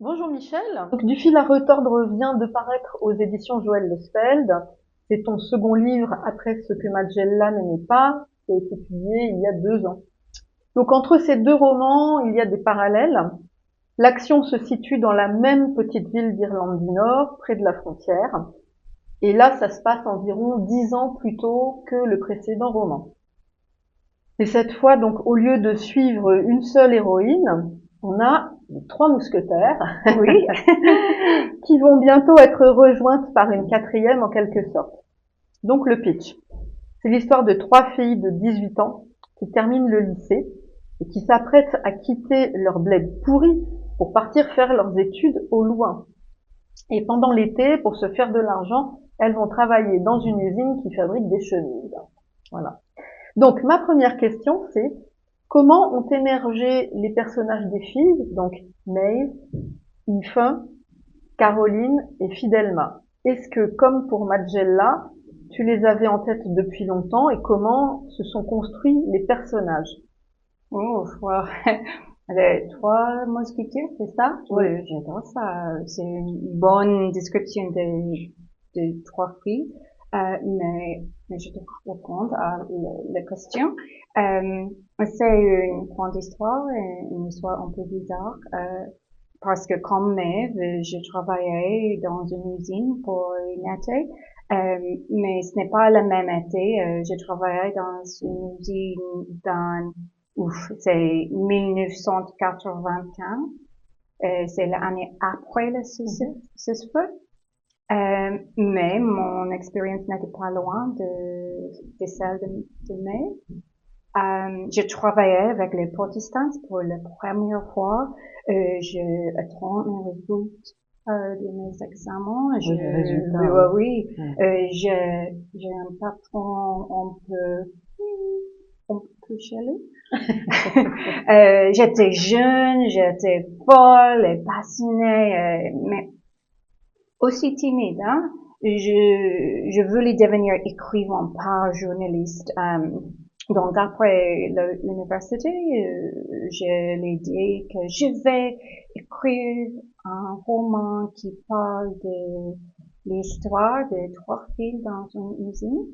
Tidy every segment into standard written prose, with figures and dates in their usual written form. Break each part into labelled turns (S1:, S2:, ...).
S1: Bonjour Michel. Donc, Du fil à retordre vient de paraître aux éditions Joël Lespeld. C'est ton second livre après ce que Majella n'aimait pas, qui a été publié il y a 2 ans. Donc entre ces deux romans, il y a des parallèles. L'action se situe dans la même petite ville d'Irlande du Nord, près de la frontière. Et là, ça se passe environ 10 ans plus tôt que le précédent roman. Et cette fois, donc, au lieu de suivre une seule héroïne, on a les 3 mousquetaires.
S2: Oui.
S1: Qui vont bientôt être rejointes par une quatrième en quelque sorte. Donc le pitch. C'est l'histoire de 3 filles de 18 ans qui terminent le lycée et qui s'apprêtent à quitter leur bled pourri pour partir faire leurs études au loin. Et pendant l'été, pour se faire de l'argent, elles vont travailler dans une usine qui fabrique des chemises. Voilà. Donc ma première question, c'est comment ont émergé les personnages des filles, donc Maeve, Ethan, Caroline et Fidelma. Est-ce que, comme pour Majella, tu les avais en tête depuis longtemps et comment se sont construits les personnages?
S2: Oh, wow. Les 3 mousquetaires, c'est ça?
S1: Oui.
S2: J'adore ça. C'est une bonne description de 3 filles. Mais je te réponds à la question. C'est une grande histoire, une histoire un peu bizarre, parce que comme Maeve, je travaillais dans une usine pour une été. Mais ce n'est pas le même été. Je travaillais dans une usine dans c'est 1995. C'est l'année après le feu. Mais mon expérience n'était pas loin de celle de mai. Je travaillais avec les protestants pour la première fois. Je attends mes résultats de mes examens.
S1: Oui, les résultats,
S2: Oui. J'ai un patron un peu chelou. J'étais jeune, j'étais folle et passionnée, mais aussi timide, hein. Je voulais devenir écrivain, pas journaliste. Donc après l'université, je l'ai dit que je vais écrire un roman qui parle de l'histoire de 3 filles dans une usine.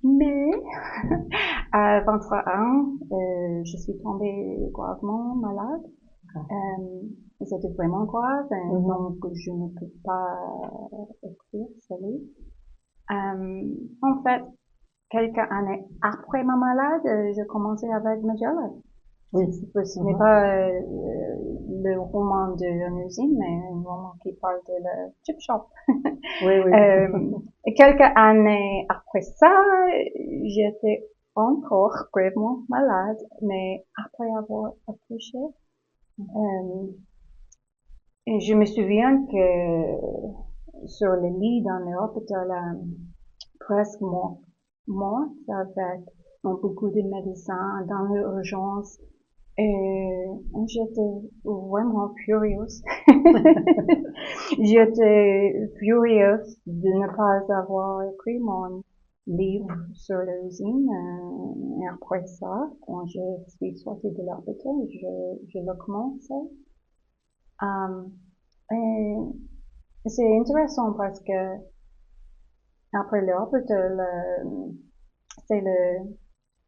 S2: Mais à 23 ans, je suis tombée gravement malade. C'était vraiment grave, donc je ne peux pas écrire ce livre. En fait, quelques années après ma malade, je commençais avec Magellan.
S1: Oui.
S2: Ce n'est pas le roman de une usine, mais un roman qui parle de la chip shop.
S1: Oui, oui.
S2: Quelques années après ça, j'étais encore gravement malade, mais après avoir accouché, je me souviens que sur le lit dans l'hôpital, presque morte avec beaucoup de médecins dans l'urgence. Et j'étais vraiment furieuse. J'étais furieuse de ne pas avoir écrit mon livre sur l'usine. Et après ça, quand je suis sortie de l'hôpital, je l'ai commencé. Et c'est intéressant parce que après l'hôpital, c'est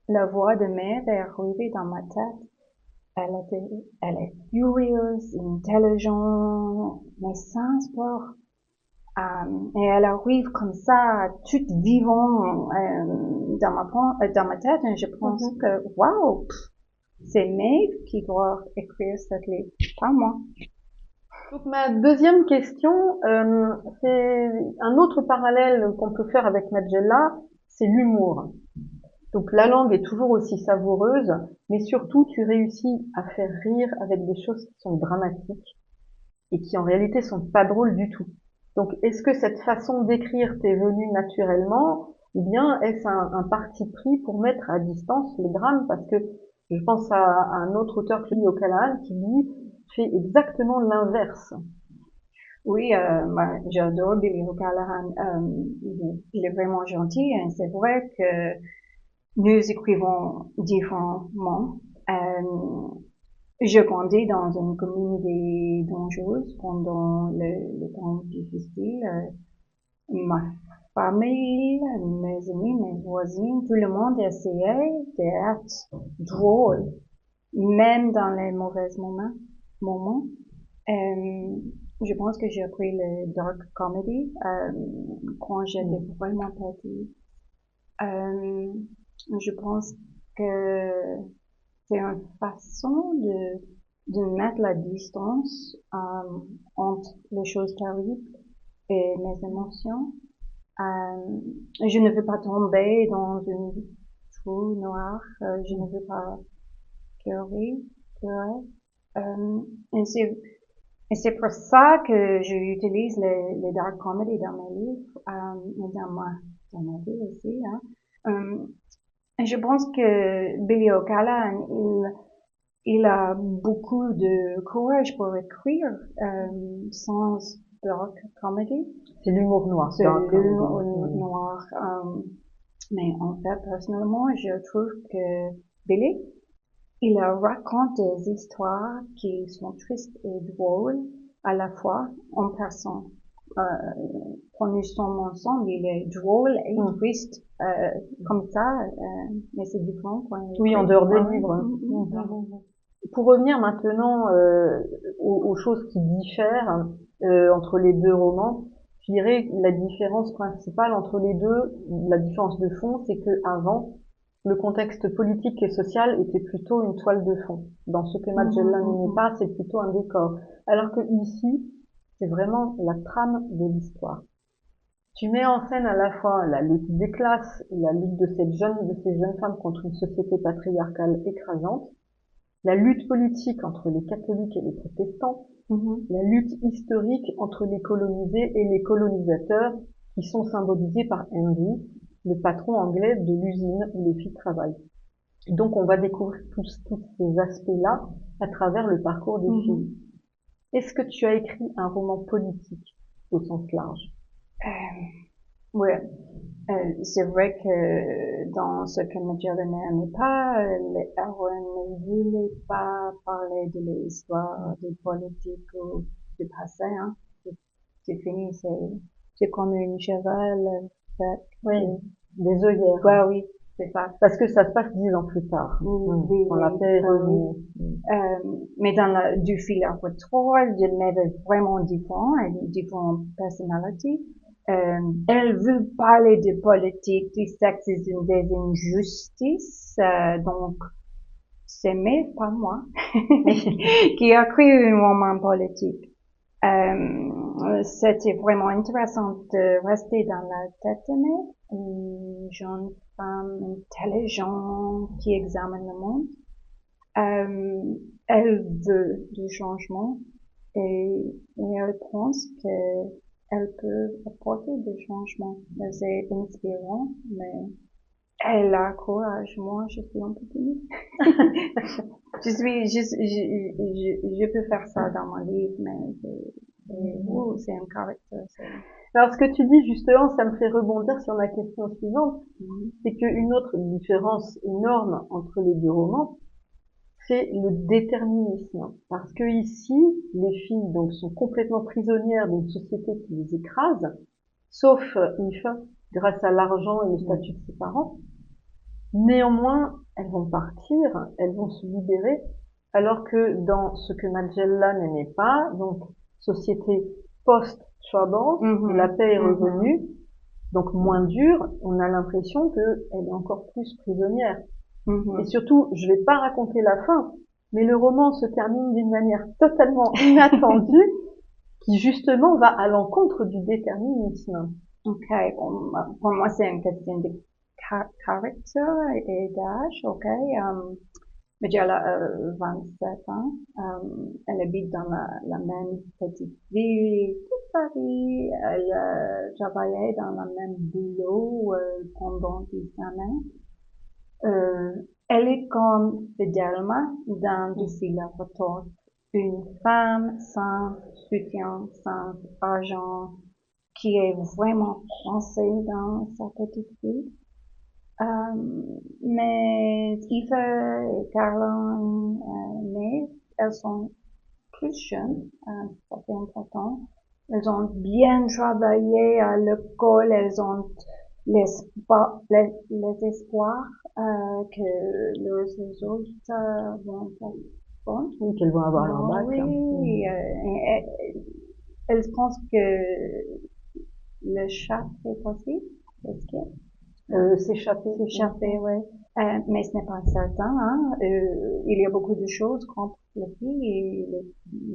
S2: la voix de Maeve est arrivée dans ma tête. Elle est furieuse, intelligente, mais sans peur. Et elle arrive comme ça, toute vivante dans ma tête, et je pense que, wow, c'est Maeve qui doit écrire cette livre, pas moi.
S1: Donc ma deuxième question, c'est un autre parallèle qu'on peut faire avec Majella, c'est l'humour. Donc la langue est toujours aussi savoureuse, mais surtout tu réussis à faire rire avec des choses qui sont dramatiques et qui en réalité sont pas drôles du tout. Donc est-ce que cette façon d'écrire t'est venue naturellement ou bien est-ce un parti pris pour mettre à distance les drames? Parce que je pense à un autre auteur, Clio O'Callaghan, qui lui fait exactement l'inverse.
S2: Oui, j'adore Billy O'Callaghan. Il est vraiment gentil, et c'est vrai que nous écrivons différemment. Je grandis dans une communauté dangereuse pendant le temps difficile. Ma famille, mes amis, mes voisins, tout le monde essayait d'être drôle, même dans les mauvais moments. Je pense que j'ai appris le dark comedy quand j'étais vraiment petite. Je pense que c'est une façon de mettre la distance entre les choses terribles et mes émotions. Je ne veux pas tomber dans une trou noir. Je ne veux pas pleurer. Et c'est pour ça que j'utilise les dark comedy dans mes livres, et dans ma vie aussi. Je pense que Billy O'Callaghan, il a beaucoup de courage pour écrire sans dark comedy.
S1: C'est l'humour noir.
S2: C'est l'humour noir. Mais en fait, personnellement, je trouve que Billy, il raconte des histoires qui sont tristes et drôles à la fois en personne. Quand nous sommes ensemble, il est drôle et triste comme ça, mais c'est différent.
S1: Oui, en dehors des livres. Pour revenir maintenant aux choses qui diffèrent entre les deux romans, je dirais que la différence principale entre les deux, la différence de fond, c'est que avant, le contexte politique et social était plutôt une toile de fond. Dans Ce que Magellan n'aimait pas, c'est plutôt un décor. Alors que ici, c'est vraiment la trame de l'histoire. Tu mets en scène à la fois la lutte des classes et la lutte de ces jeunes femmes contre une société patriarcale écrasante, la lutte politique entre les catholiques et les protestants, la lutte historique entre les colonisés et les colonisateurs, qui sont symbolisés par Henry, le patron anglais de l'usine où les filles travaillent. Donc on va découvrir tous ces aspects-là à travers le parcours des filles. Est-ce que tu as écrit un roman politique au sens large?
S2: Oui. C'est vrai que dans Ce que Magellan n'aimait pas, les héroïnes ne voulaient pas parler de l'histoire, de politique ou du passé. Hein. C'est fini, c'est comme une cheval.
S1: Oui, des œillères.
S2: Ouais, oui, c'est ça.
S1: Parce que ça se passe 10 ans plus tard.
S2: Oui,
S1: quand la paix est revenue.
S2: Mais dans du fil à retrouver, il m'avait vraiment différent, une différente personnalité. Elle veut parler de politique, du sexisme, des injustices, donc c'est mais pas moi qui a écrit un roman politique. C'était vraiment intéressant de rester dans la tête de une jeune femme intelligente qui examine le monde. Elle veut du changement et elle pense que elle peut apporter du changement. C'est inspirant, mais elle a courage. Moi, je suis un peu timide. Je peux faire ça dans mon livre, mais c'est un caractère.
S1: Alors, ce que tu dis, justement, ça me fait rebondir sur ma question suivante. C'est qu'une autre différence énorme entre les deux romans, c'est le déterminisme. Parce que ici, les filles, donc, sont complètement prisonnières d'une société qui les écrase, sauf Eve, grâce à l'argent et le statut de ses parents. Néanmoins, elles vont partir, elles vont se libérer, alors que dans Ce que Magellan n'aimait pas, donc, société post-Troubles, la paix est revenue, donc moins dure, on a l'impression qu'elle est encore plus prisonnière. Et surtout, je vais pas raconter la fin, mais le roman se termine d'une manière totalement inattendue, qui justement va à l'encontre du déterminisme.
S2: Ok, pour moi c'est une question de caractère et d'âge, ok. Mais elle a 27 ans, elle habite dans la même petite ville que Paris, elle travaillait dans le même boulot pendant 10 années. Elle est comme Fidelma dans Du fil à retordre, une femme sans soutien, sans argent, qui est vraiment coincée dans sa petite ville. Mais Eva et Caroline naissent elles sont plus jeunes, ça c'est important. Elles ont bien travaillé à l'école, elles ont l'espoir, les espoirs que leurs résultats vont être bons.
S1: Oui, qu'elles vont avoir leur bac.
S2: Oui, elles pensent que le chat est possible. Est-ce que s'échapper, ouais. Mais ce n'est pas certain. Hein. Il y a beaucoup de choses contre les filles,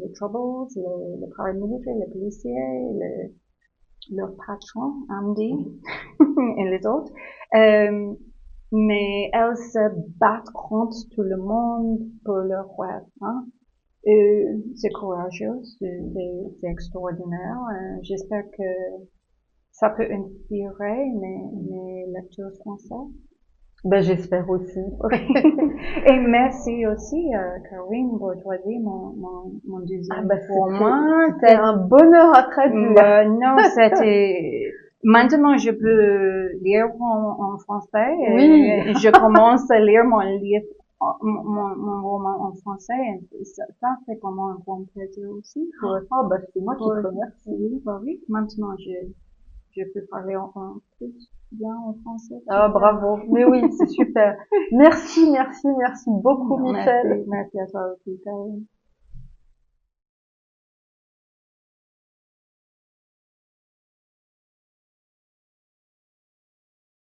S2: les troubles, les paramilitaires, les policiers, le patron, Andy, et les autres. Mais elles se battent contre tout le monde pour leur rêve. Hein. C'est courageux, c'est extraordinaire. J'espère que ça peut inspirer mes lecteurs français.
S1: Ben, j'espère aussi.
S2: Et merci aussi, Caroline, pour choisir mon deuxième roman.
S1: C'était un bonheur à traduire.
S2: Non, c'était... Maintenant, je peux lire en français.
S1: Oui.
S2: Je commence à lire mon livre, mon roman en français. Et ça c'est pour moi un grand plaisir aussi.
S1: Oh, bah, c'est moi qui te remercie.
S2: Oui, maintenant, je peux parler en plus bien en français.
S1: Ah, bravo. Mais oui, c'est super. Merci beaucoup, Michel.
S2: Merci à toi aussi, Caroline.